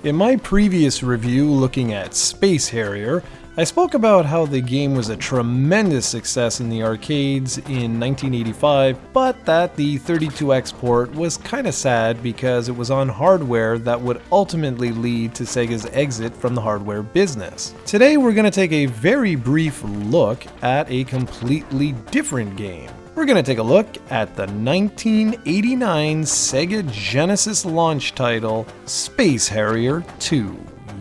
In my previous review looking at Space Harrier, I spoke about how the game was a tremendous success in the arcades in 1985, but that the 32X port was kinda sad because it was on hardware that would ultimately lead to Sega's exit from the hardware business. Today we're going to take a very brief look at a completely different game. We're going to take a look at the 1989 SEGA Genesis launch title, Space Harrier II.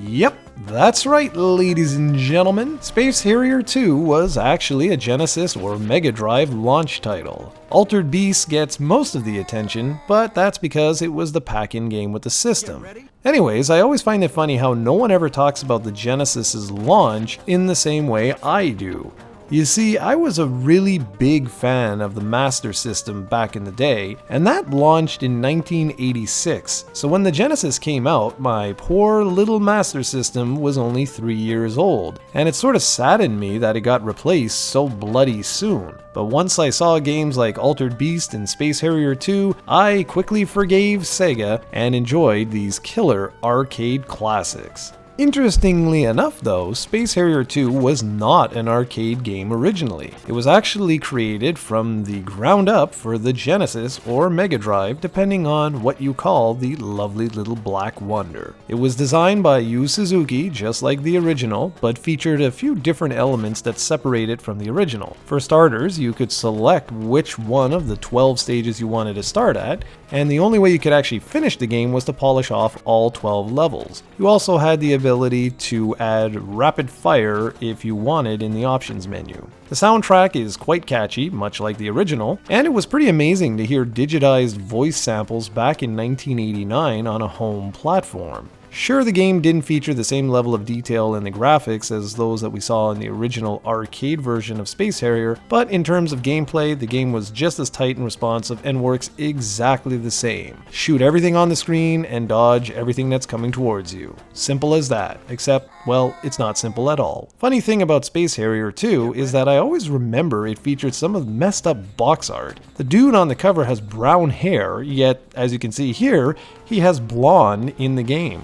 Yep, that's right, ladies and gentlemen. Space Harrier II was actually a Genesis or Mega Drive launch title. Altered Beast gets most of the attention, but that's because it was the pack-in game with the system. Anyways, I always find it funny how no one ever talks about the Genesis's launch in the same way I do. You see, I was a really big fan of the Master System back in the day, and that launched in 1986, so when the Genesis came out, my poor little Master System was only 3 years old, and it sort of saddened me that it got replaced so bloody soon. But once I saw games like Altered Beast and Space Harrier II, I quickly forgave Sega and enjoyed these killer arcade classics. Interestingly enough though, Space Harrier II was not an arcade game originally. It was actually created from the ground up for the Genesis or Mega Drive, depending on what you call the lovely little black wonder. It was designed by Yu Suzuki, just like the original, but featured a few different elements that separate it from the original. For starters, you could select which one of the 12 stages you wanted to start at, and the only way you could actually finish the game was to polish off all 12 levels. You also had the ability to add rapid fire if you wanted in the options menu. The soundtrack is quite catchy, much like the original, and it was pretty amazing to hear digitized voice samples back in 1989 on a home platform. Sure, the game didn't feature the same level of detail in the graphics as those that we saw in the original arcade version of Space Harrier, but in terms of gameplay, the game was just as tight and responsive and works exactly the same. Shoot everything on the screen and dodge everything that's coming towards you. Simple as that, except, well, it's not simple at all. Funny thing about Space Harrier 2 is that I always remember it featured some of the messed up box art. The dude on the cover has brown hair, yet, as you can see here, he has blonde in the game.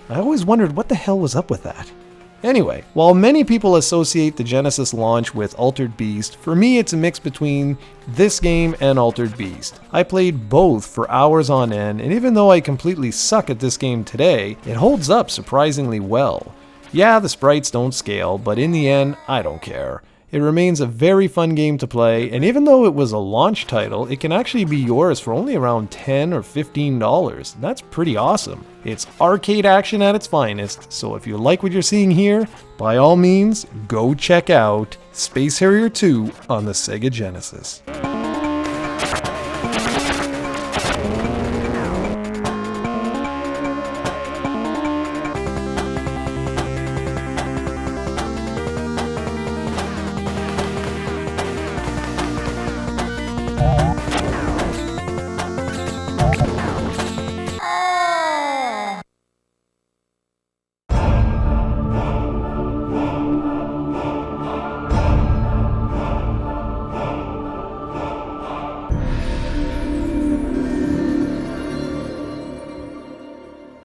I always wondered what the hell was up with that. Anyway, while many people associate the Genesis launch with Altered Beast, for me it's a mix between this game and Altered Beast. I played both for hours on end, and even though I completely suck at this game today, it holds up surprisingly well. Yeah, the sprites don't scale, but in the end, I don't care. It remains a very fun game to play, and even though it was a launch title, it can actually be yours for only around $10 or $15. That's pretty awesome. It's arcade action at its finest, so if you like what you're seeing here, by all means, go check out Space Harrier II on the SEGA Genesis.